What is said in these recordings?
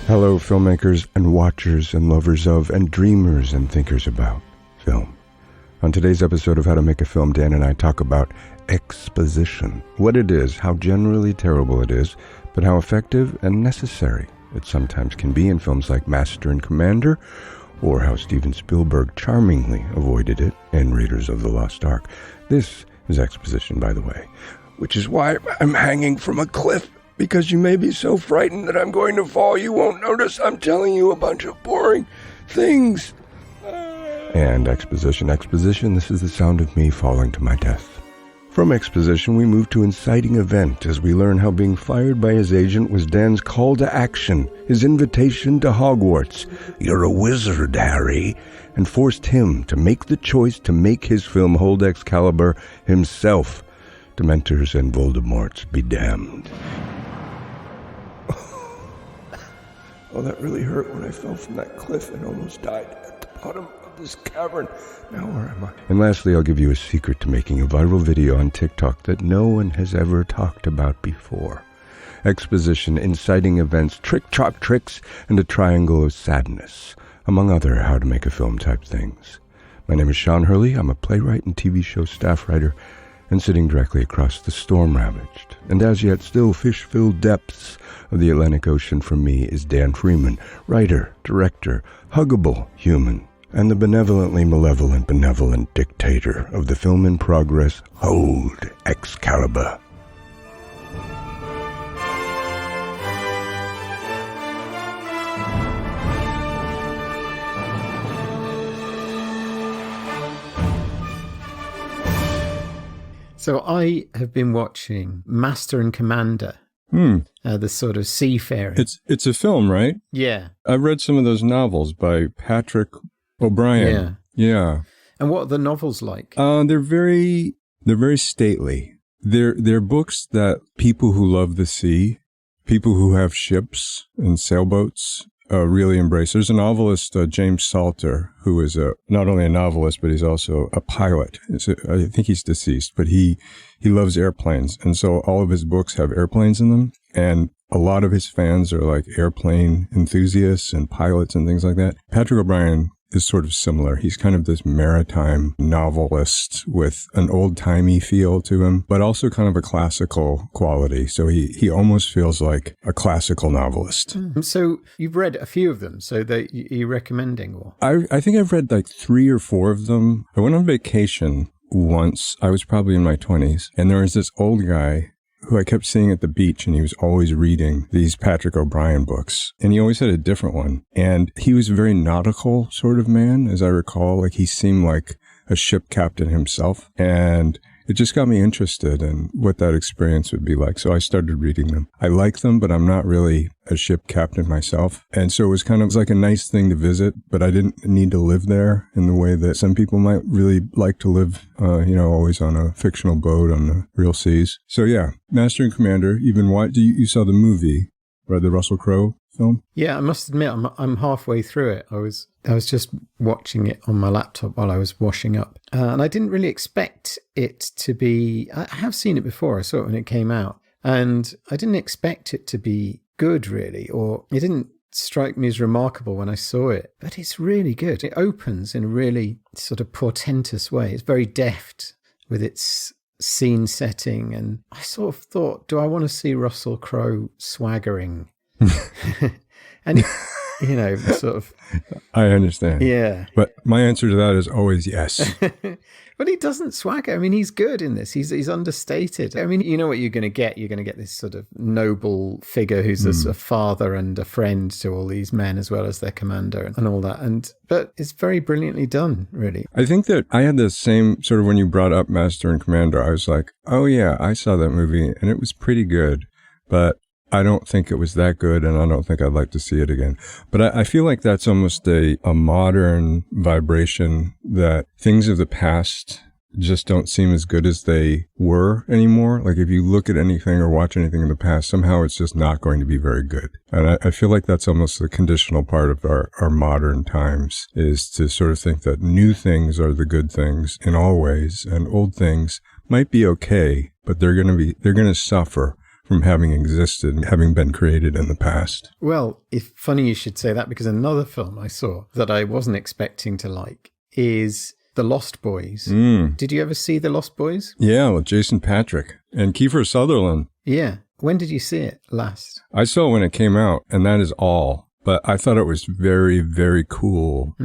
Hello, filmmakers and watchers and lovers of and dreamers and thinkers about film. On today's episode of How to Make a Film, Dan and I talk about exposition. What it is, how generally terrible it is, but how effective and necessary it sometimes can be in films like Master and Commander, or how Steven Spielberg charmingly avoided it in Raiders of the Lost Ark. This is exposition, by the way, which is why I'm hanging from a cliff. Because you may be so frightened that I'm going to fall, you won't notice I'm telling you a bunch of boring things. And exposition, this is the sound of me falling to my death. From exposition, we move to inciting event as we learn how being fired by his agent was Dan's call to action, his invitation to Hogwarts. You're a wizard, Harry, and forced him to make the choice to make his film hold Excalibur himself. Dementors and Voldemorts be damned. Oh, that really hurt when I fell from that cliff and almost died at the bottom of this cavern. Now where am I? And lastly, I'll give you a secret to making a viral video on TikTok that no one has ever talked about before. Exposition, inciting events, trick-trot tricks, and a triangle of sadness, among other how to make a film type things. My name is Sean Hurley. I'm a playwright and TV show staff writer, and sitting directly across the storm-ravaged, and as yet still fish-filled depths of the Atlantic Ocean from me is Dan Freeman, writer, director, huggable human, and the benevolently benevolent dictator of the film in progress, Hold Excalibur. So I have been watching Master and Commander, the sort of seafaring. It's a film, right? Yeah. I've read some of those novels by Patrick O'Brian. Yeah. And what are the novels like? They're very stately. They're books that people who love the sea, people who have ships and sailboats, really embrace. There's a novelist, James Salter, who is not only a novelist, but he's also a pilot. I think he's deceased, but he loves airplanes. And so all of his books have airplanes in them. And a lot of his fans are like airplane enthusiasts and pilots and things like that. Patrick O'Brian is sort of similar. He's kind of this maritime novelist with an old-timey feel to him, but also kind of a classical quality. So he almost feels like a classical novelist. So you've read a few of them, so that you're recommending? Or? I think I've read like 3 or 4 of them. I went on vacation once. I was probably in my 20s, and there was this old guy who I kept seeing at the beach, and he was always reading these Patrick O'Brian books, and he always had a different one. And he was a very nautical sort of man, as I recall. Like, he seemed like a ship captain himself, and it just got me interested in what that experience would be like. So I started reading them. I like them, but I'm not really a ship captain myself. And so it was like a nice thing to visit, but I didn't need to live there in the way that some people might really like to live, always on a fictional boat on the real seas. So yeah, Master and Commander, you saw the movie, right? The Russell Crowe film? Yeah, I must admit, I'm halfway through it. I was just watching it on my laptop while I was washing up. And I didn't really expect it to be... I have seen it before. I saw it when it came out. And I didn't expect it to be good, really. Or it didn't strike me as remarkable when I saw it. But it's really good. It opens in a really sort of portentous way. It's very deft with its scene setting. And I sort of thought, do I want to see Russell Crowe swaggering? And sort of... I understand. Yeah. But my answer to that is always yes. But he doesn't swagger. I mean, he's good in this. He's understated. I mean, you know what you're going to get. You're going to get this sort of noble figure who's a father and a friend to all these men, as well as their commander and all that. But it's very brilliantly done, really. I think that I had the same sort of, when you brought up Master and Commander, I was like, oh yeah, I saw that movie and it was pretty good. But I don't think it was that good, and I don't think I'd like to see it again. But I feel like that's almost a modern vibration, that things of the past just don't seem as good as they were anymore. Like, if you look at anything or watch anything in the past, somehow it's just not going to be very good. And I feel like that's almost the conditional part of our modern times, is to sort of think that new things are the good things in all ways, and old things might be okay, but they're going to suffer from having existed and having been created in the past. Well, it's funny you should say that, because another film I saw that I wasn't expecting to like is The Lost Boys. Did you ever see The Lost Boys? Yeah, with Jason Patric and Kiefer Sutherland. Yeah. When did you see it last? I saw it when it came out, and that is all. But I thought it was very, very cool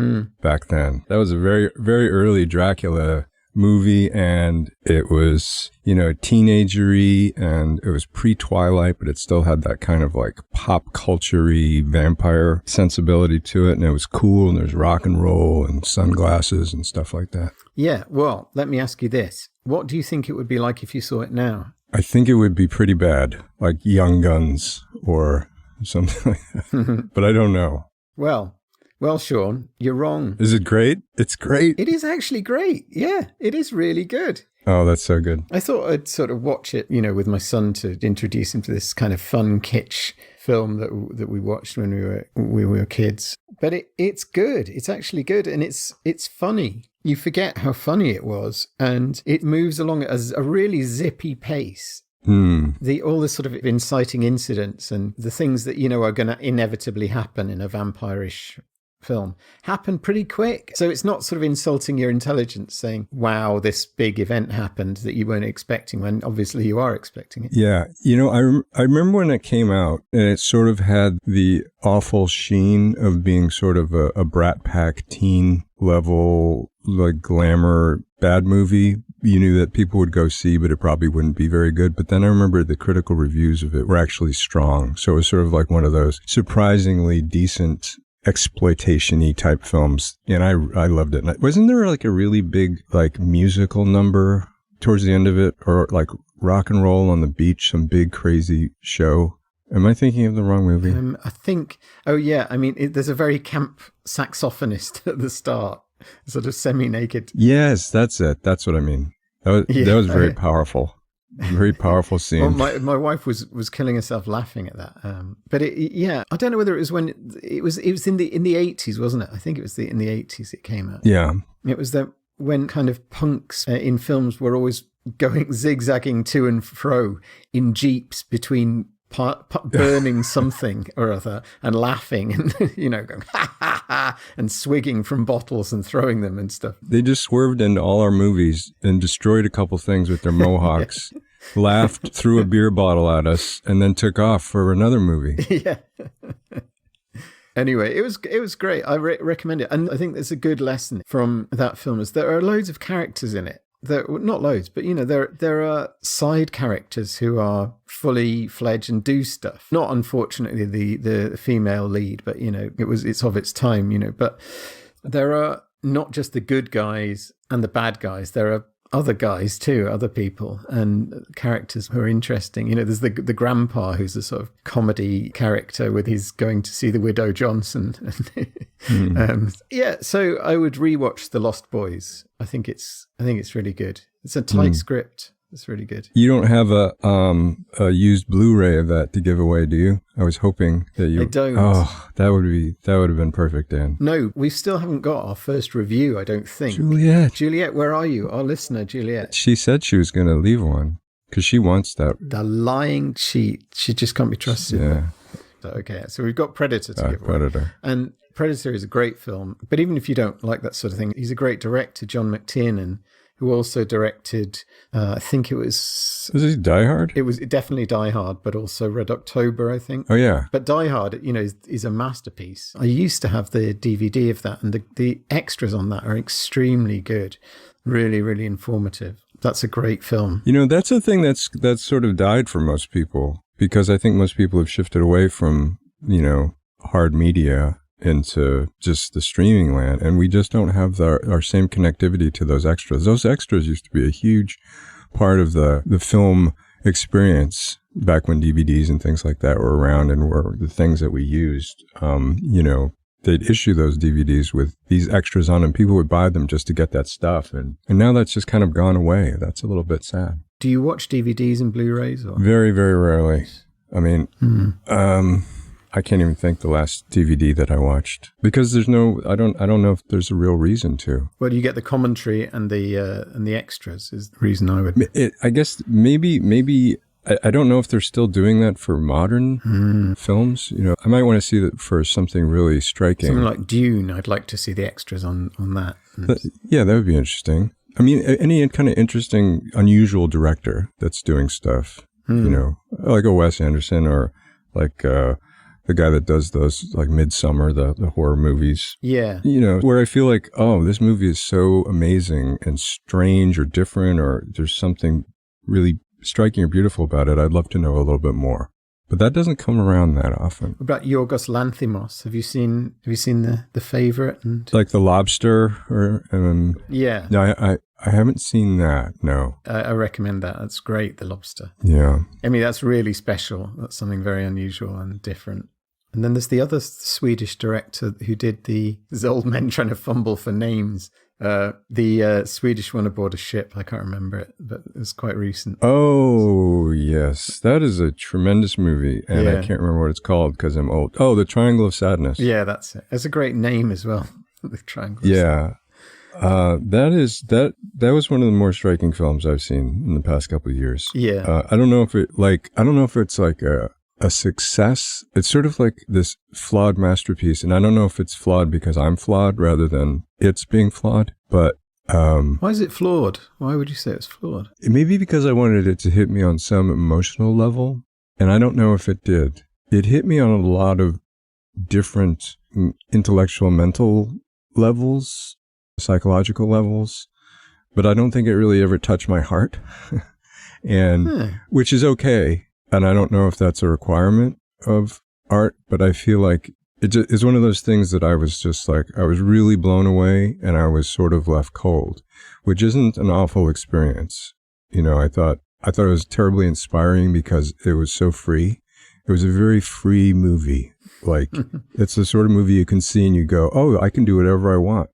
back then. That was a very, very early Dracula movie, and it was, teenagery, and it was pre-Twilight, but it still had that kind of like pop culture-y vampire sensibility to it, and it was cool, and there's rock and roll and sunglasses and stuff like that. Yeah, well, let me ask you this. What do you think it would be like if you saw it now? I think it would be pretty bad, like Young Guns or something like that, but I don't know. Well, Sean, you're wrong. Is it great? It's great. It is actually great. Yeah, it is really good. Oh, that's so good. I thought I'd sort of watch it, with my son to introduce him to this kind of fun kitsch film that we watched when we were kids. But it's good. It's actually good, and it's funny. You forget how funny it was, and it moves along at a really zippy pace. All the sort of inciting incidents and the things that are going to inevitably happen in a vampire-ish film happen pretty quick. So it's not sort of insulting your intelligence saying, wow, this big event happened that you weren't expecting, when obviously you are expecting it. Yeah. I remember when it came out, and it sort of had the awful sheen of being sort of a Brat Pack teen level, like glamour bad movie. You knew that people would go see, but it probably wouldn't be very good. But then I remember the critical reviews of it were actually strong. So it was sort of like one of those surprisingly decent exploitation-y type films, and I loved it. And wasn't there like a really big like musical number towards the end of it, or like rock and roll on the beach, some big crazy show? Am I thinking of the wrong movie? I think. Oh yeah, I mean, there's a very camp saxophonist at the start, sort of semi-naked. Yes, that's it. That's what I mean. That was very powerful. Very powerful scene. Well, my wife was killing herself laughing at that. But I don't know whether it was when it was in the 80s, wasn't it? I think it was in the 80s it came out. Yeah. It was when kind of punks in films were always going zigzagging to and fro in jeeps between burning something or other and laughing and going ha ha ha and swigging from bottles and throwing them and stuff. They just swerved into all our movies and destroyed a couple things with their mohawks, laughed, threw a beer bottle at us, and then took off for another movie. Yeah. Anyway, it was great. I recommend it, and I think there's a good lesson from that film is there are loads of characters in it. Not loads, but there are side characters who are fully fledged and do stuff. Not unfortunately the female lead, but it's of its time. But there are not just the good guys and the bad guys. There are other guys too, other people and characters who are interesting. There's the grandpa who's a sort of comedy character with his going to see the Widow Johnson. So I would rewatch The Lost Boys. I think it's really good. It's a tight script. It's really good. You don't have a used Blu-ray of that to give away, do you? I was hoping that you. I don't. Oh, that would have been perfect, Dan. No, we still haven't got our first review, I don't think. Juliet, where are you? Our listener, Juliet. She said she was going to leave one because she wants that. The lying cheat. She just can't be trusted. Yeah. Okay, so we've got Predator to give away. Predator. And Predator is a great film, but even if you don't like that sort of thing, he's a great director, John McTiernan, who also directed, I think it was... Was it Die Hard? It was definitely Die Hard, but also Red October, I think. Oh, yeah. But Die Hard, is a masterpiece. I used to have the DVD of that, and the extras on that are extremely good. Really, really informative. That's a great film. That's a thing that's sort of died for most people, because I think most people have shifted away from, hard media into just the streaming land, and we just don't have our same connectivity to those extras. Those extras used to be a huge part of the film experience back when DVDs and things like that were around and were the things that we used. They'd issue those DVDs with these extras on them. People would buy them just to get that stuff, and now that's just kind of gone away. That's a little bit sad. Do you watch DVDs and Blu-rays? Or? Very, very rarely. I mean, I can't even think the last DVD that I watched because I don't know if there's a real reason to. Well, you get the commentary and the extras is the reason I would. I guess maybe I don't know if they're still doing that for modern films. You know, I might want to see that for something really striking. Something like Dune, I'd like to see the extras on that. Yeah, that would be interesting. I mean, any kind of interesting, unusual director that's doing stuff, you know, like a Wes Anderson or like the guy that does those like Midsummer, the horror movies. Yeah. You know, where I feel like, oh, this movie is so amazing and strange or different, or there's something really striking or beautiful about it. I'd love to know a little bit more. But that doesn't come around that often. What about Yorgos Lanthimos? Have you seen the Favourite? And like The Lobster, or yeah. No, I haven't seen that. No, I recommend that. That's great. The Lobster. Yeah, I mean that's really special. That's something very unusual and different. And then there's the other Swedish director who did there's old men trying to fumble for names. The Swedish one aboard a ship. I can't remember it, but it was quite recent. Oh, yes. That is a tremendous movie, and I can't remember what it's called because I'm old. Oh, The Triangle of Sadness. Yeah, that's it. It's a great name as well. The Triangle. Yeah. That was one of the more striking films I've seen in the past couple of years. Yeah. I don't know if it's like a success. It's sort of like this flawed masterpiece, and I don't know if it's flawed because I'm flawed rather than it's being flawed, but why is it flawed? Why would you say it's flawed? Maybe because I wanted it to hit me on some emotional level, and I don't know if it did. It hit me on a lot of different intellectual, mental levels, psychological levels, but I don't think it really ever touched my heart, and which is okay. And I don't know if that's a requirement of art, but I feel like it's one of those things that I was just like, I was really blown away and I was sort of left cold, which isn't an awful experience. You know, I thought it was terribly inspiring because it was so free. It was a very free movie. Like, it's the sort of movie you can see and you go, oh, I can do whatever I want.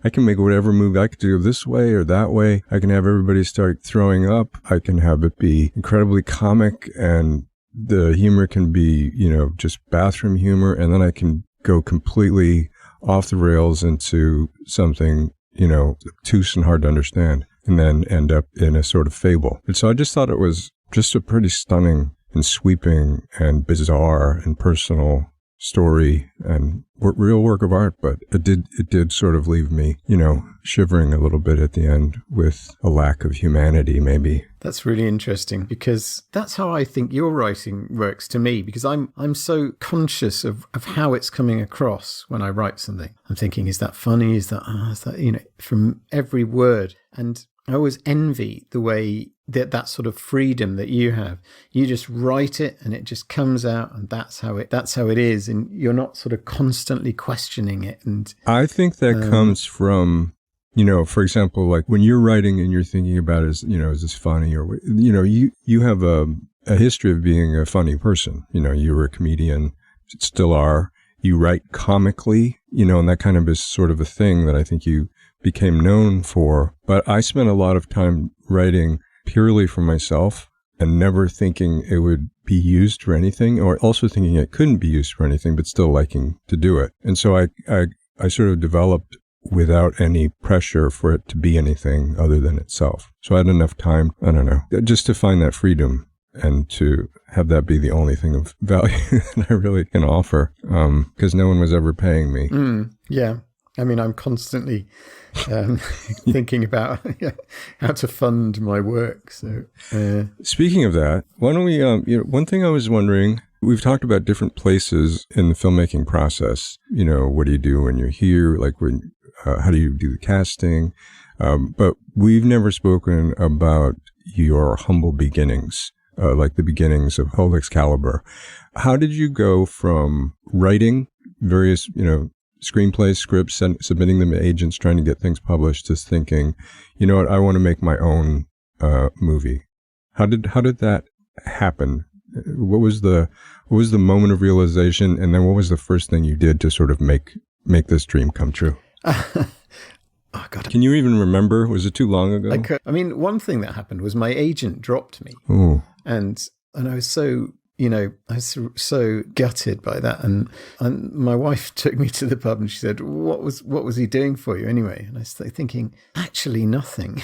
I can make whatever movie. I could do it this way or that way. I can have everybody start throwing up. I can have it be incredibly comic and the humor can be, you know, just bathroom humor. And then I can go completely off the rails into something, you know, obtuse and hard to understand and then end up in a sort of fable. And so I just thought it was just a pretty stunning and sweeping and bizarre and personal story and real work of art, but it did sort of leave me, you know, shivering a little bit at the end with a lack of humanity, maybe. That's really interesting because that's how I think your writing works to me, because I'm so conscious of how it's coming across when I write something. I'm thinking, is that funny? Is that, you know, from every word. And I always envy the way that sort of freedom that you have. You just write it and it just comes out and that's how it is. And you're not sort of constantly questioning it. And I think that comes from, you know, for example, like when you're writing and you're thinking about is this funny or, you know, you have a history of being a funny person. You know, you were a comedian, still are. You write comically, you know, and that kind of is sort of a thing that I think you became known for. But I spent a lot of time writing purely for myself and never thinking it would be used for anything, or also thinking it couldn't be used for anything, but still liking to do it. And so I sort of developed without any pressure for it to be anything other than itself. So I had enough time, I don't know, just to find that freedom and to have that be the only thing of value that I really can offer, because no one was ever paying me. Yeah. I mean, I'm constantly thinking about how to fund my work. So, speaking of that, why don't we? One thing I was wondering. We've talked about different places in the filmmaking process. You know, what do you do when you're here? Like, how do you do the casting? But we've never spoken about your humble beginnings, like the beginnings of Whole Excalibur. How did you go from writing various, you know, screenplays, scripts, submitting them to agents, trying to get things published, just thinking, you know what, I want to make my own movie. How did that happen? What was the moment of realization, and then what was the first thing you did to sort of make this dream come true? Oh God! Can you even remember? Was it too long ago? I mean, one thing that happened was my agent dropped me, Ooh. and I was so I was so gutted by that. And my wife took me to the pub and she said, what was he doing for you anyway? And I started thinking, actually nothing.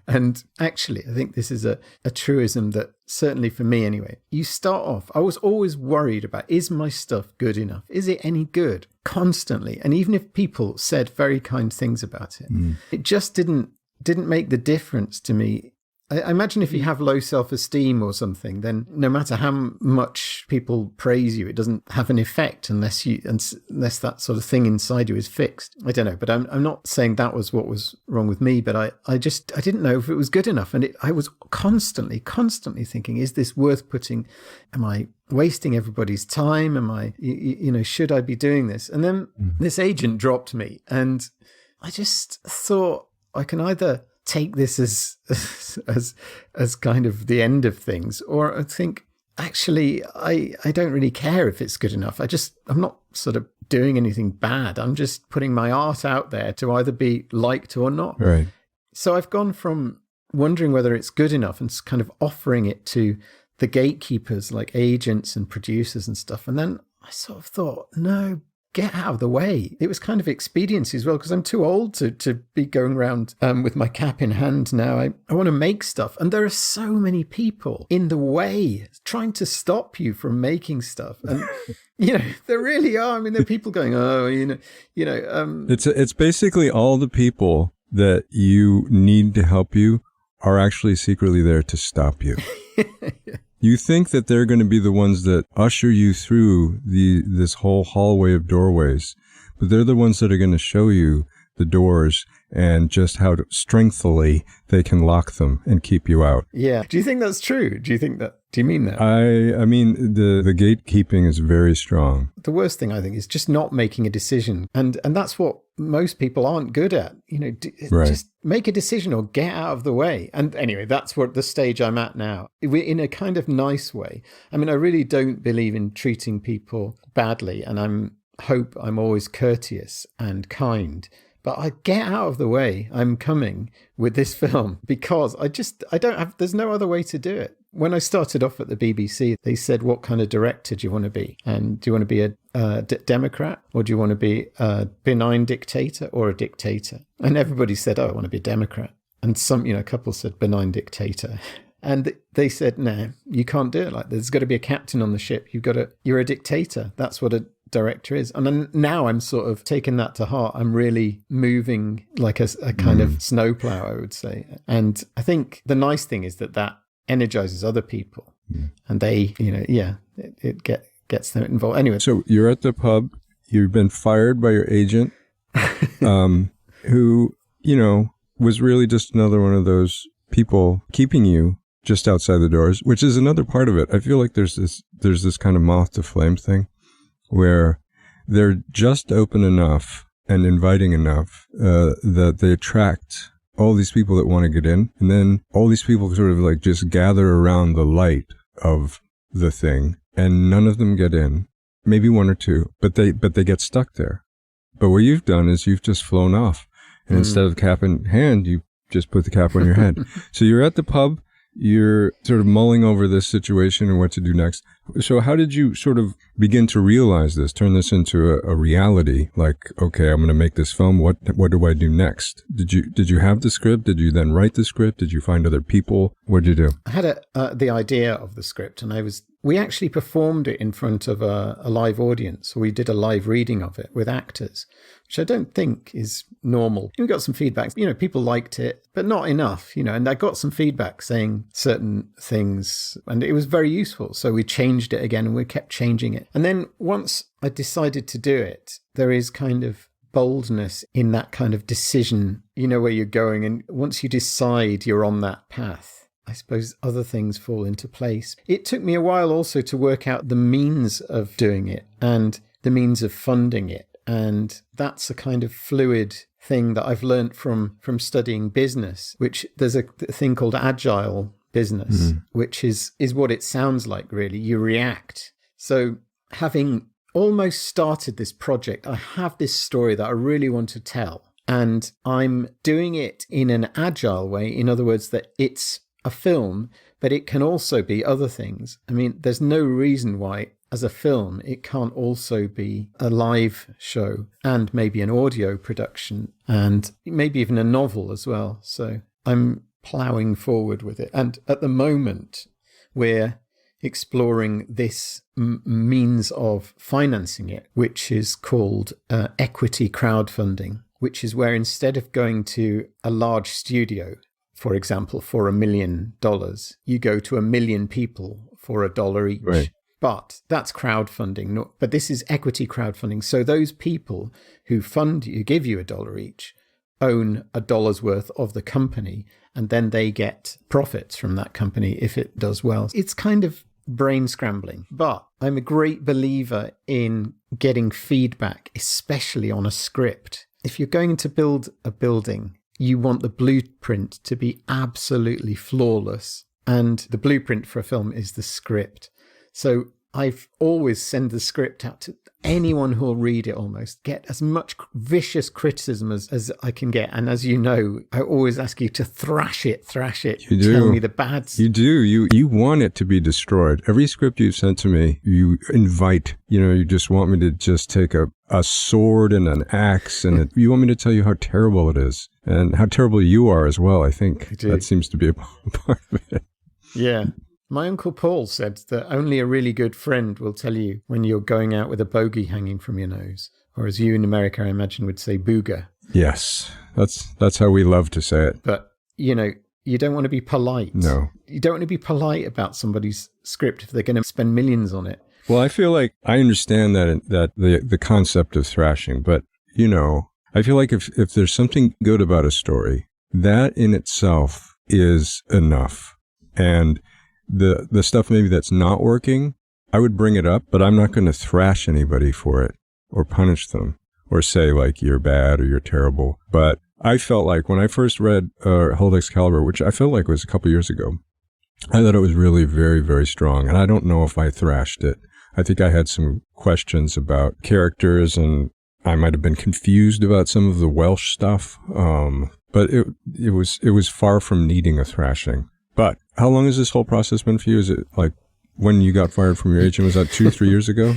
And actually, I think this is a truism that certainly for me anyway, you start off, I was always worried about, is my stuff good enough? Is it any good? Constantly. And even if people said very kind things about it, it just didn't make the difference to me. I imagine if you have low self-esteem or something, then no matter how much people praise you, it doesn't have an effect unless that sort of thing inside you is fixed. I don't know, but I'm not saying that was what was wrong with me, but I didn't know if it was good enough. And I was constantly thinking, is this worth putting? Am I wasting everybody's time? Am I, should I be doing this? And then this agent dropped me and I just thought I can either take this as kind of the end of things, or I think actually I don't really care if it's good enough. I'm not sort of doing anything bad. I'm just putting my art out there to either be liked or not. Right. So I've gone from wondering whether it's good enough and kind of offering it to the gatekeepers like agents and producers and stuff. And then I sort of thought, no, get out of the way. It was kind of expediency as well, because I'm too old to be going around with my cap in hand now. I want to make stuff. And there are so many people in the way trying to stop you from making stuff. And, there really are. I mean, there are people going, It's basically all the people that you need to help you are actually secretly there to stop you. You think that they're going to be the ones that usher you through this whole hallway of doorways, but they're the ones that are going to show you the doors and just how strengthily they can lock them and keep you out. Yeah. Do you think that's true? Do you mean that? I mean, the gatekeeping is very strong. The worst thing, I think, is just not making a decision. And that's what most people aren't good at. Right. Just make a decision or get out of the way. And anyway, that's what the stage I'm at now, in a kind of nice way. I mean, I really don't believe in treating people badly, and hope I'm always courteous and kind. But I get out of the way. I'm coming with this film because there's no other way to do it. When I started off at the BBC, they said, what kind of director do you want to be? And do you want to be a Democrat, or do you want to be a benign dictator or a dictator? And everybody said, I want to be a Democrat. And a couple said benign dictator. And they said, no, you can't do it like that. There's got to be a captain on the ship. You're a dictator. That's what a director is. And now I'm sort of taking that to heart. I'm really moving like a kind of snowplow, I would say. And I think the nice thing is that energizes other people, and they, it gets them involved. Anyway. So you're at the pub, you've been fired by your agent, who, was really just another one of those people keeping you just outside the doors, which is another part of it. I feel like there's this kind of moth to flame thing, where they're just open enough and inviting enough that they attract all these people that want to get in. And then all these people sort of like just gather around the light of the thing, and none of them get in. Maybe one or two, but they get stuck there. But what you've done is you've just flown off. And instead of cap in hand, you just put the cap on your head. So you're at the pub, you're sort of mulling over this situation and what to do next. So how did you sort of begin to realize this, turn this into a reality? Like, okay, I'm going to make this film. What do I do next? Did you have the script? Did you then write the script? Did you find other people? What did you do? I had the idea of the script, and we actually performed it in front of a live audience. We did a live reading of it with actors, which I don't think is normal. We got some feedback. People liked it, but not enough, and I got some feedback saying certain things, and it was very useful. So we changed it again, and we kept changing it. And then once I decided to do it, there is kind of boldness in that kind of decision, where you're going. And once you decide you're on that path, I suppose other things fall into place. It took me a while also to work out the means of doing it and the means of funding it. And that's a kind of fluid thing that I've learned from studying business, which there's a thing called agile business, which is what it sounds like, really. You react. So having almost started this project, I have this story that I really want to tell. And I'm doing it in an agile way. In other words, that it's a film, but it can also be other things. I mean, there's no reason why, as a film, it can't also be a live show and maybe an audio production and maybe even a novel as well. So I'm ploughing forward with it. And at the moment, we're exploring this means of financing it, which is called equity crowdfunding, which is where instead of going to a large studio, for example, for $1 million, you go to 1 million people for $1 each. Right. But that's crowdfunding. But this is equity crowdfunding. So those people who fund you, give you $1 each, own $1 worth of the company, and then they get profits from that company if it does well. It's kind of brain scrambling, but I'm a great believer in getting feedback, especially on a script. If you're going to build a building, you want the blueprint to be absolutely flawless. And the blueprint for a film is the script. So I've always sent the script out to anyone who will read it almost, get as much vicious criticism as I can get. And as you know, I always ask you to thrash it. You do. Tell me the bad. You do. You want it to be destroyed. Every script you've sent to me, you invite, you just want me to just take a sword and an axe, and you want me to tell you how terrible it is and how terrible you are as well. I think that seems to be a part of it. Yeah. My Uncle Paul said that only a really good friend will tell you when you're going out with a bogey hanging from your nose, or as you in America, I imagine, would say booger. Yes, that's how we love to say it. But, you don't want to be polite. No. You don't want to be polite about somebody's script if they're going to spend millions on it. Well, I feel like I understand that the concept of thrashing, but, I feel like if there's something good about a story, that in itself is enough. And the stuff maybe that's not working, I would bring it up, but I'm not going to thrash anybody for it or punish them or say like you're bad or you're terrible. But I felt like when I first read Hold Excalibur, which I felt like was a couple years ago, I thought it was really very, very strong. And I don't know if I thrashed it. I think I had some questions about characters, and I might have been confused about some of the Welsh stuff. But it was far from needing a thrashing. But how long has this whole process been for you? Is it like when you got fired from your agent? Was that 2-3 years ago?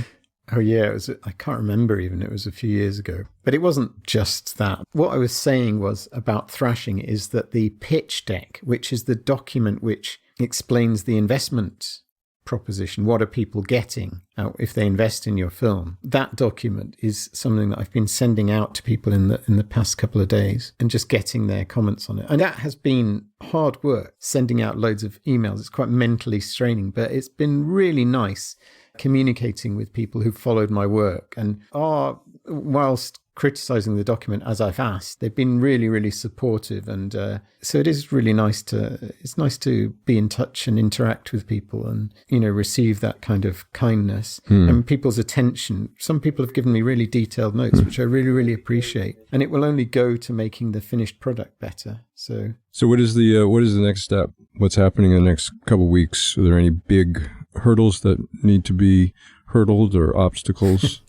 Oh, yeah. I can't remember even. It was a few years ago. But it wasn't just that. What I was saying was about thrashing is that the pitch deck, which is the document which explains the investment proposition, what are people getting out if they invest in your film, that document is something that I've been sending out to people in the past couple of days and just getting their comments on it. And that has been hard work, sending out loads of emails. It's quite mentally straining, but it's been really nice communicating with people who followed my work and are, whilst criticizing the document as I've asked, they've been really, really supportive. And so it is really nice to be in touch and interact with people and, receive that kind of kindness and people's attention. Some people have given me really detailed notes, which I really, really appreciate. And it will only go to making the finished product better. So what is the next step? What's happening in the next couple of weeks? Are there any big hurdles that need to be hurdled or obstacles?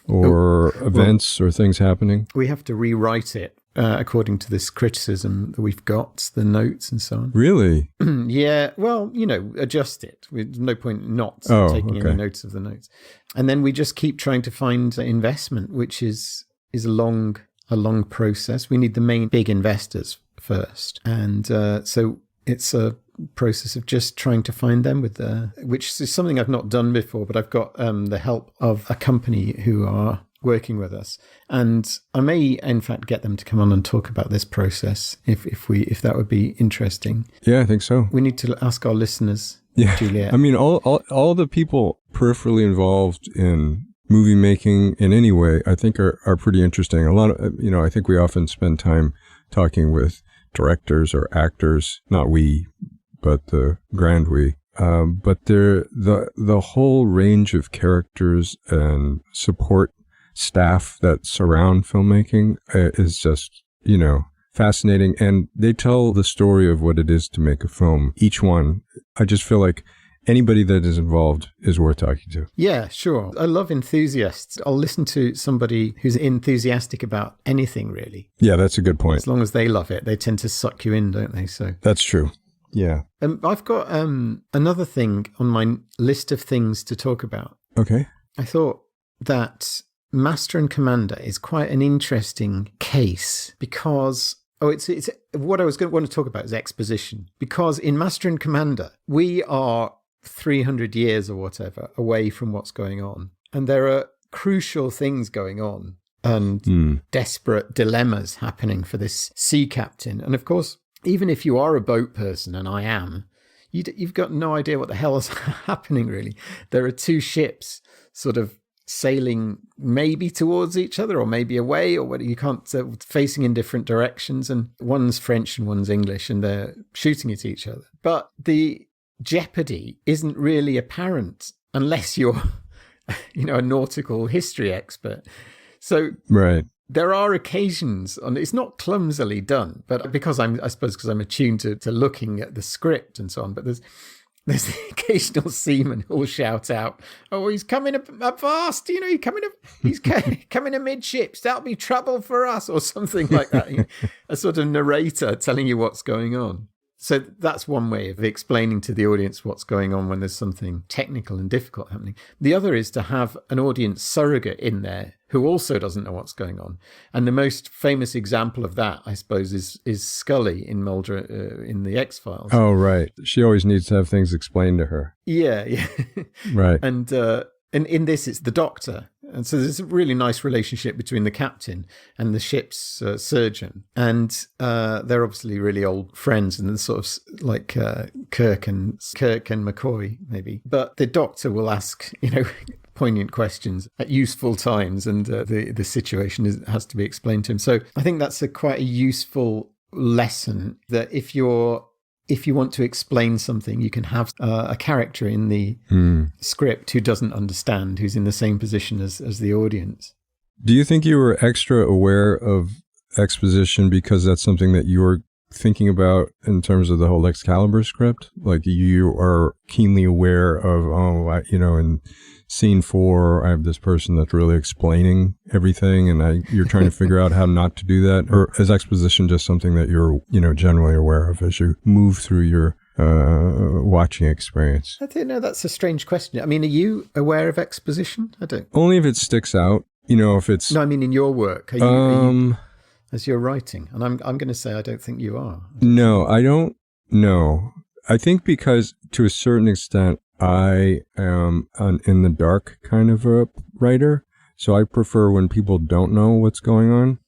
Or events or things happening? We have to rewrite it according to this criticism that we've got, the notes and so on. Really? Yeah. Well, adjust it. There's no point not taking any notes of the notes. And then we just keep trying to find investment, which is a long process. We need the main big investors first. And so it's a process of just trying to find them which is something I've not done before, but I've got the help of a company who are working with us, and I may in fact get them to come on and talk about this process if that would be interesting. Yeah, I think so. We need to ask our listeners. Yeah, Juliet. I mean, all the people peripherally involved in movie making in any way, I think are pretty interesting. A lot of I think we often spend time talking with directors or actors, not we, but the grand we. But the whole range of characters and support staff that surround filmmaking is just, fascinating. And they tell the story of what it is to make a film. Each one, I just feel like anybody that is involved is worth talking to. Yeah, sure. I love enthusiasts. I'll listen to somebody who's enthusiastic about anything, really. Yeah, that's a good point. As long as they love it, they tend to suck you in, don't they? So that's true. Yeah. I've got another thing on my list of things to talk about. Okay. I thought that Master and Commander is quite an interesting case because it's what I was going to want to talk about is exposition, because in Master and Commander we are 300 years or whatever away from what's going on, and there are crucial things going on and desperate dilemmas happening for this sea captain. And of course, even if you are a boat person, and I am, you've got no idea what the hell is happening, really. There are two ships sort of sailing maybe towards each other or maybe away, or what you can't, facing in different directions, and one's French and one's English, and they're shooting at each other. But the jeopardy isn't really apparent unless you're, a nautical history expert. So right. There are occasions, and it's not clumsily done, but because I'm attuned to looking at the script and so on, but there's the occasional seaman who'll shout out, "Oh, he's coming up fast! He's coming amidships. That'll be trouble for us," or something like that. A sort of narrator telling you what's going on. So that's one way of explaining to the audience what's going on when there's something technical and difficult happening. The other is to have an audience surrogate in there who also doesn't know what's going on. And the most famous example of that, I suppose, is Scully in Mulder in the X-Files. Oh, right. She always needs to have things explained to her. Yeah. Right. And in this, it's the Doctor. And so there's a really nice relationship between the captain and the ship's surgeon. And they're obviously really old friends, and sort of like Kirk and McCoy, maybe. But the Doctor will ask, poignant questions at useful times, and the situation has to be explained to him. So I think that's quite a useful lesson, that if you want to explain something, you can have a character in the script who doesn't understand, who's in the same position as the audience. Do you think you were extra aware of exposition because that's something that you were thinking about in terms of the whole Excalibur script? Like, you are keenly aware of, in scene 4, I have this person that's really explaining everything, and you're trying to figure out how not to do that? Or is exposition just something that you're, generally aware of as you move through your watching experience? I don't know. That's a strange question. I mean, are you aware of exposition? I don't. Only if it sticks out. If it's... No, I mean in your work. Are you as you're writing? And I'm going to say I don't think you are. No, I don't know. I think because to a certain extent, I am an in the dark kind of a writer. So I prefer when people don't know what's going on.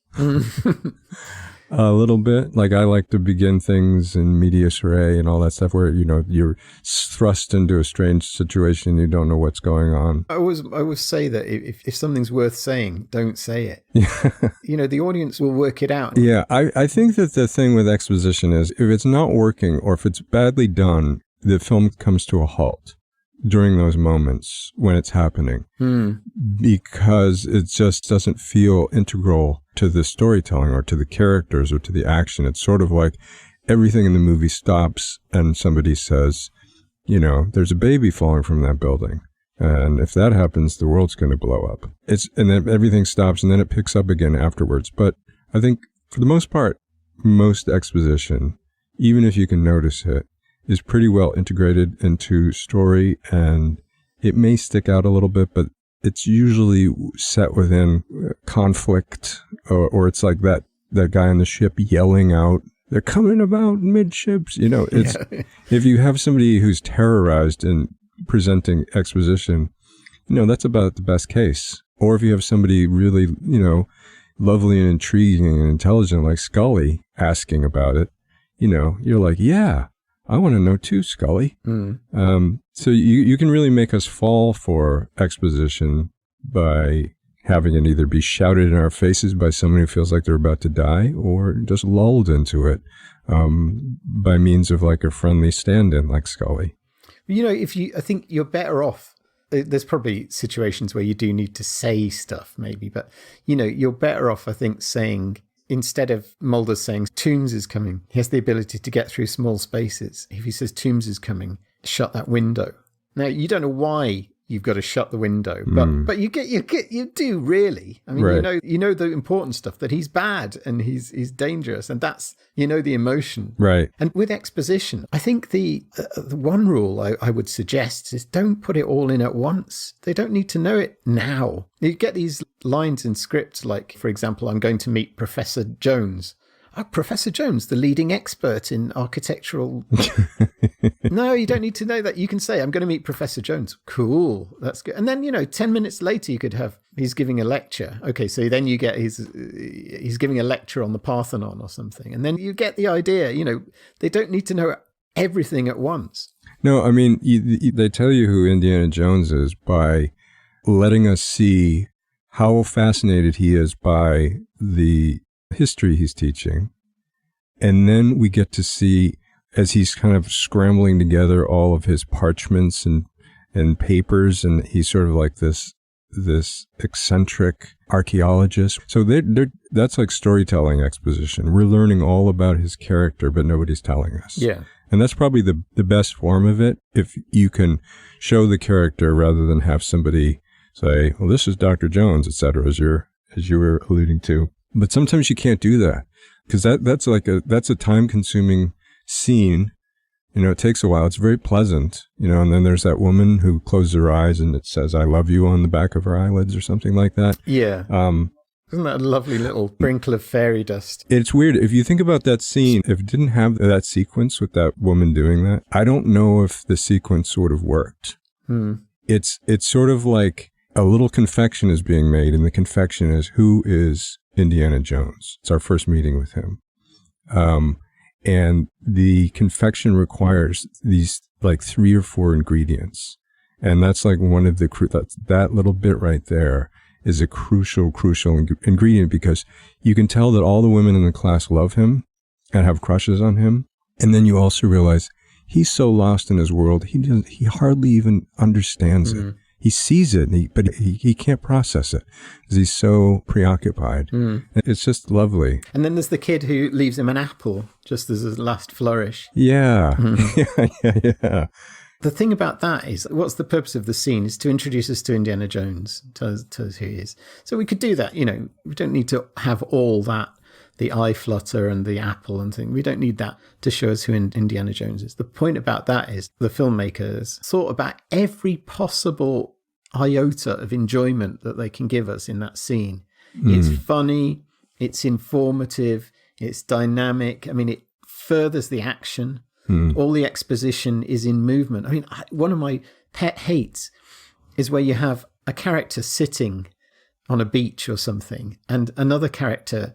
A little bit. Like, I like to begin things in medias res and all that stuff where, you're thrust into a strange situation. You don't know what's going on. I always say that if something's worth saying, don't say it. Yeah. The audience will work it out. Yeah. I think that the thing with exposition is if it's not working or if it's badly done, the film comes to a halt during those moments when it's happening, because it just doesn't feel integral to the storytelling or to the characters or to the action. It's sort of like everything in the movie stops and somebody says, there's a baby falling from that building. And if that happens, the world's going to blow up. And then everything stops and then it picks up again afterwards. But I think for the most part, most exposition, even if you can notice it, is pretty well integrated into story, and it may stick out a little bit, but it's usually set within conflict, or it's like that guy on the ship yelling out, "They're coming about midships." It's if you have somebody who's terrorized in presenting exposition, that's about the best case. Or if you have somebody really, lovely and intriguing and intelligent like Scully asking about it, you're like, yeah, I want to know too, Scully. So you can really make us fall for exposition by having it either be shouted in our faces by someone who feels like they're about to die, or just lulled into it by means of like a friendly stand-in like Scully. I think you're better off. There's probably situations where you do need to say stuff maybe, but you're better off, I think, saying, instead of Mulder saying Toombs is coming, he has the ability to get through small spaces. If he says Toombs is coming, shut that window. Now, you don't know why you've got to shut the window. But you do really. I mean, Right. you know the important stuff, that he's bad and he's dangerous, and that's, the emotion. Right. And with exposition, I think the one rule I would suggest is don't put it all in at once. They don't need to know it now. You get these lines in scripts like, for example, I'm going to meet Professor Jones. Oh, Professor Jones, the leading expert in architectural... No, you don't need to know that. You can say, I'm going to meet Professor Jones. Cool, that's good. And then, 10 minutes later, you could have, he's giving a lecture. Okay, so then you get he's giving a lecture on the Parthenon or something. And then you get the idea, they don't need to know everything at once. No, I mean, they tell you who Indiana Jones is by letting us see how fascinated he is by the history he's teaching. And then we get to see, as he's kind of scrambling together all of his parchments and papers, and he's sort of like this eccentric archaeologist. So that's like storytelling exposition. We're learning all about his character, but nobody's telling us. Yeah. And that's probably the best form of it, if you can show the character rather than have somebody say, well, this is Dr. Jones, et cetera, as you were alluding to. But sometimes you can't do that, because that's a time-consuming scene. It takes a while. It's very pleasant, and then there's that woman who closes her eyes and it says, I love you on the back of her eyelids or something like that. Yeah. Isn't that a lovely little sprinkle of fairy dust? It's weird. If you think about that scene, if it didn't have that sequence with that woman doing that, I don't know if the sequence would have worked. It's sort of like a little confection is being made, and the confection is, who is Indiana Jones? It's our first meeting with him. And the confection requires these like 3 or 4 ingredients. And that's like one of the, that little bit right there is a crucial ingredient, because you can tell that all the women in the class love him and have crushes on him. And then you also realize he's so lost in his world, he hardly even understands it. He sees it, but he can't process it because he's so preoccupied. It's just lovely. And then there's the kid who leaves him an apple just as his last flourish. Yeah. Yeah. The thing about that is, what's the purpose of the scene is to introduce us to Indiana Jones, tell us who he is. So we could do that, we don't need to have all that, the eye flutter and the apple and thing. We don't need that to show us who Indiana Jones is. The point about that is the filmmakers thought about every possible iota of enjoyment that they can give us in that scene. It's funny, it's informative, it's dynamic. I mean, it furthers the action. All the exposition is in movement. I mean, one of my pet hates is where you have a character sitting on a beach or something, and another character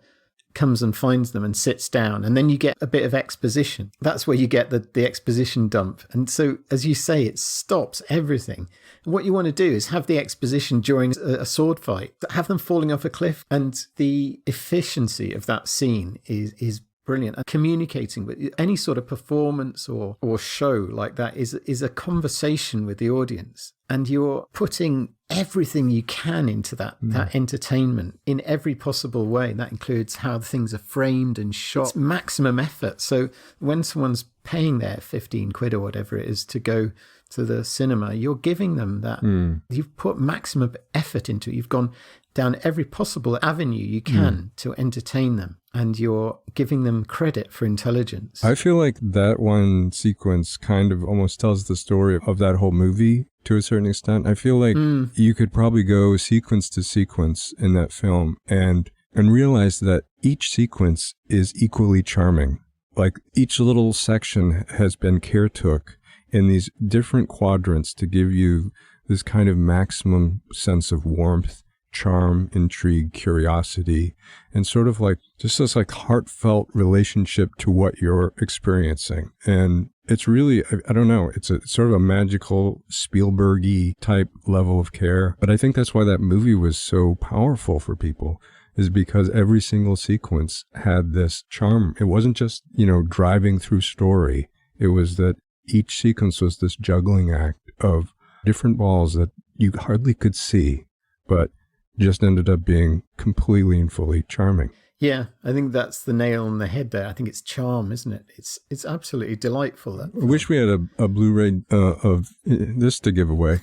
comes and finds them and sits down, and then you get a bit of exposition. That's where you get the exposition dump. And so, as you say, it stops everything. And what you want to do is have the exposition during a sword fight, have them falling off a cliff, and the efficiency of that scene is brilliant. And communicating with any sort of performance or show like that is a conversation with the audience, and you're putting everything you can into that entertainment in every possible way. That includes how things are framed and shot. It's maximum effort. So when someone's paying their 15 quid or whatever it is to go to the cinema, you're giving them that. You've put maximum effort into it. You've gone down every possible avenue you can to entertain them, and you're giving them credit for intelligence. I feel like that one sequence kind of almost tells the story of that whole movie to a certain extent. I feel like you could probably go sequence to sequence in that film and realize that each sequence is equally charming. Like each little section has been caretook in these different quadrants to give you this kind of maximum sense of warmth, charm, intrigue, curiosity, and sort of like just this like heartfelt relationship to what you're experiencing. And it's really, I don't know, it's sort of a magical Spielberg-y type level of care. But I think that's why that movie was so powerful for people, is because every single sequence had this charm. It wasn't just, driving through story. It was that each sequence was this juggling act of different balls that you hardly could see, but just ended up being completely and fully charming. Yeah, I think that's the nail on the head there. I think it's charm, isn't it? It's absolutely delightful. I wish we had a Blu-ray of this to give away.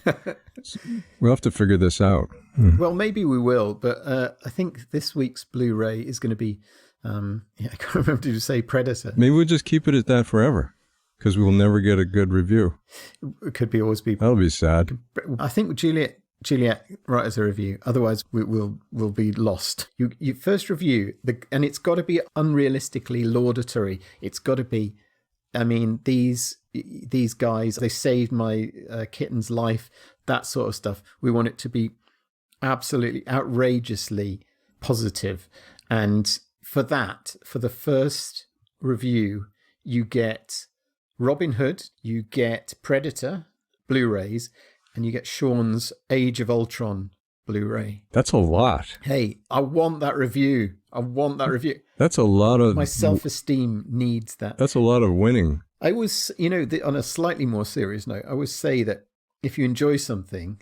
We'll have to figure this out. Well, maybe we will, but I think this week's Blu-ray is going to be, I can't remember to say Predator. Maybe we'll just keep it at that forever, because we will never get a good review. It could always be. That'll be sad. I think Juliet, write us a review. Otherwise, we'll be lost. You first review, and it's got to be unrealistically laudatory. It's got to be, I mean, these guys, they saved my kitten's life, that sort of stuff. We want it to be absolutely outrageously positive. And for that, for the first review, you get Robin Hood, you get Predator Blu-rays, and you get Sean's Age of Ultron Blu-ray. That's a lot. Hey, I want that review. That's a lot of... My self-esteem needs that. That's a lot of winning. I was, on a slightly more serious note, I always say that if you enjoy something,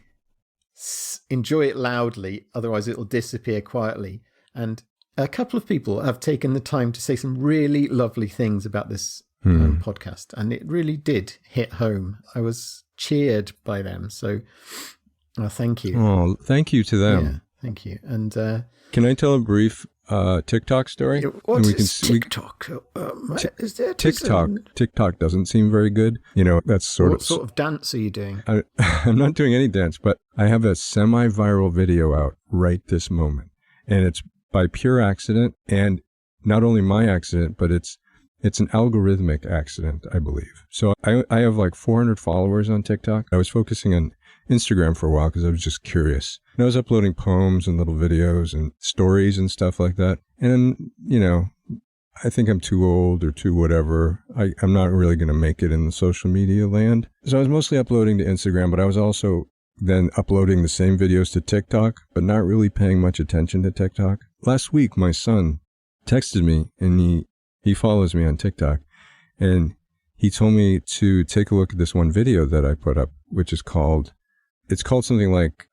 enjoy it loudly, otherwise it'll disappear quietly. And a couple of people have taken the time to say some really lovely things about this podcast, and it really did hit home. I was cheered by them, so thank you. Oh, thank you to them. Yeah, thank you. And can I tell a brief TikTok story? What is TikTok? Is there TikTok doesn't seem very good. That's what sort of dance are you doing? I'm not doing any dance, but I have a semi-viral video out right this moment, and it's by pure accident, and not only my accident, but it's an algorithmic accident, I believe. So I have like 400 followers on TikTok. I was focusing on Instagram for a while because I was just curious. And I was uploading poems and little videos and stories and stuff like that. And, I think I'm too old or too whatever. I'm not really going to make it in the social media land. So I was mostly uploading to Instagram, but I was also then uploading the same videos to TikTok, but not really paying much attention to TikTok. Last week, my son texted me, and he follows me on TikTok, and he told me to take a look at this one video that I put up, which is called something like,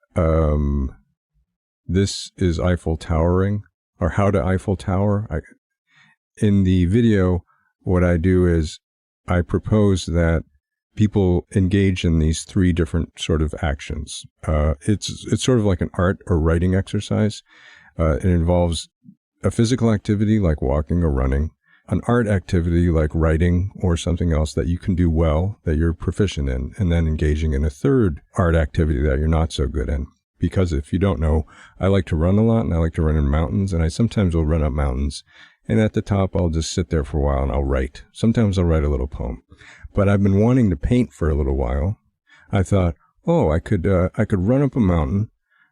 This is Eiffel Towering, or How to Eiffel Tower. In the video, what I do is I propose that people engage in these three different sort of actions. It's sort of like an art or writing exercise. It involves a physical activity like walking or running, an art activity like writing or something else that you can do well, that you're proficient in, and then engaging in a third art activity that you're not so good in. Because if you don't know, I like to run a lot, and I like to run in mountains, and I sometimes will run up mountains, and at the top I'll just sit there for a while and I'll write. Sometimes I'll write a little poem. But I've been wanting to paint for a little while. I thought, I could run up a mountain,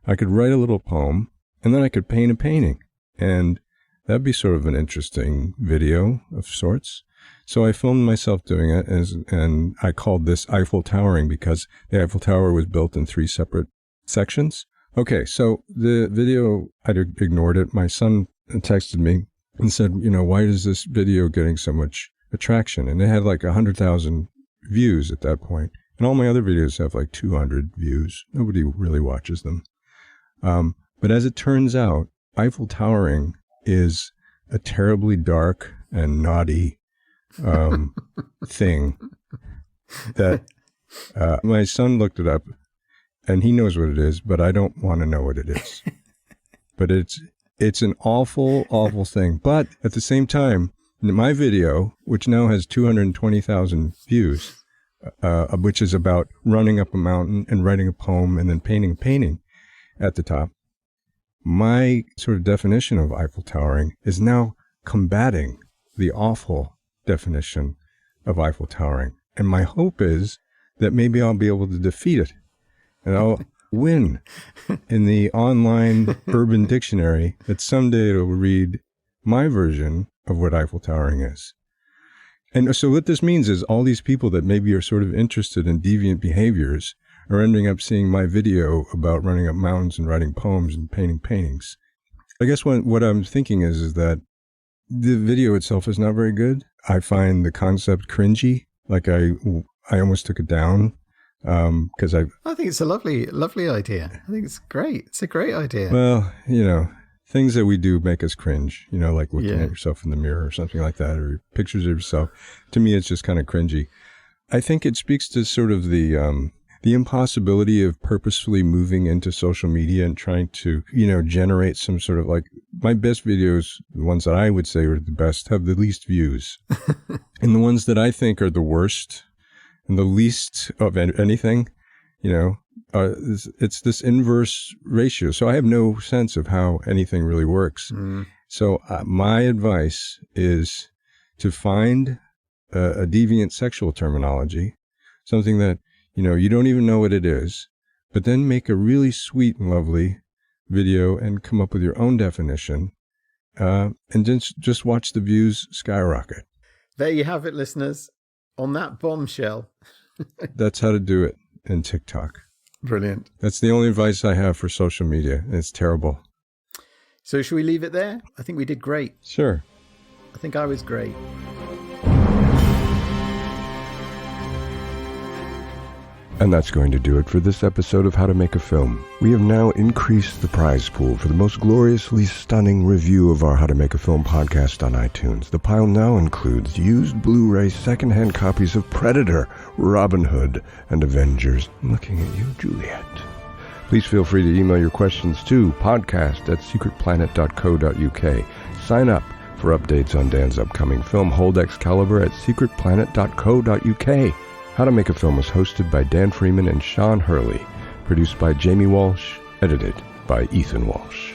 I could write a little poem, and then I could paint a painting. And that'd be sort of an interesting video of sorts. So I filmed myself doing it, and I called this Eiffel Towering because the Eiffel Tower was built in 3 separate sections. Okay, so the video, I ignored it. My son texted me and said, why is this video getting so much attraction? And it had like 100,000 views at that point. And all my other videos have like 200 views. Nobody really watches them. But as it turns out, Eiffel Towering is a terribly dark and naughty thing that my son looked it up, and he knows what it is, but I don't want to know what it is. But it's an awful, awful thing. But at the same time, my video, which now has 220,000 views, which is about running up a mountain and writing a poem and then painting a painting at the top, my sort of definition of Eiffel Towering is now combating the awful definition of Eiffel Towering. And my hope is that maybe I'll be able to defeat it, and I'll win in the online Urban Dictionary, that someday it'll read my version of what Eiffel Towering is. And so what this means is all these people that maybe are sort of interested in deviant behaviors are ending up seeing my video about running up mountains and writing poems and painting paintings. I guess what I'm thinking is that the video itself is not very good. I find the concept cringy. Like I almost took it down because I think it's a lovely idea. I think it's great. It's a great idea. Well, things that we do make us cringe, like looking Yeah. at yourself in the mirror or something like that, or pictures of yourself. To me, it's just kind of cringy. I think it speaks to sort of the impossibility of purposefully moving into social media and trying to, generate some sort of like, my best videos, the ones that I would say are the best, have the least views. And the ones that I think are the worst and the least of anything, it's this inverse ratio. So I have no sense of how anything really works. So my advice is to find a deviant sexual terminology, something that, you don't even know what it is, but then make a really sweet and lovely video and come up with your own definition, and just watch the views skyrocket. There you have it, listeners. On that bombshell. That's how to do it in TikTok. Brilliant. That's the only advice I have for social media. It's terrible. So should we leave it there? I think we did great. Sure. I think I was great. And that's going to do it for this episode of How to Make a Film. We have now increased the prize pool for the most gloriously stunning review of our How to Make a Film podcast on iTunes. The pile now includes used Blu-ray secondhand copies of Predator, Robin Hood, and Avengers. I'm looking at you, Juliet. Please feel free to email your questions to podcast@secretplanet.co.uk. Sign up for updates on Dan's upcoming film, Hold Excalibur, at secretplanet.co.uk. How to Make a Film was hosted by Dan Freeman and Sean Hurley. Produced by Jamie Walsh. Edited by Ethan Walsh.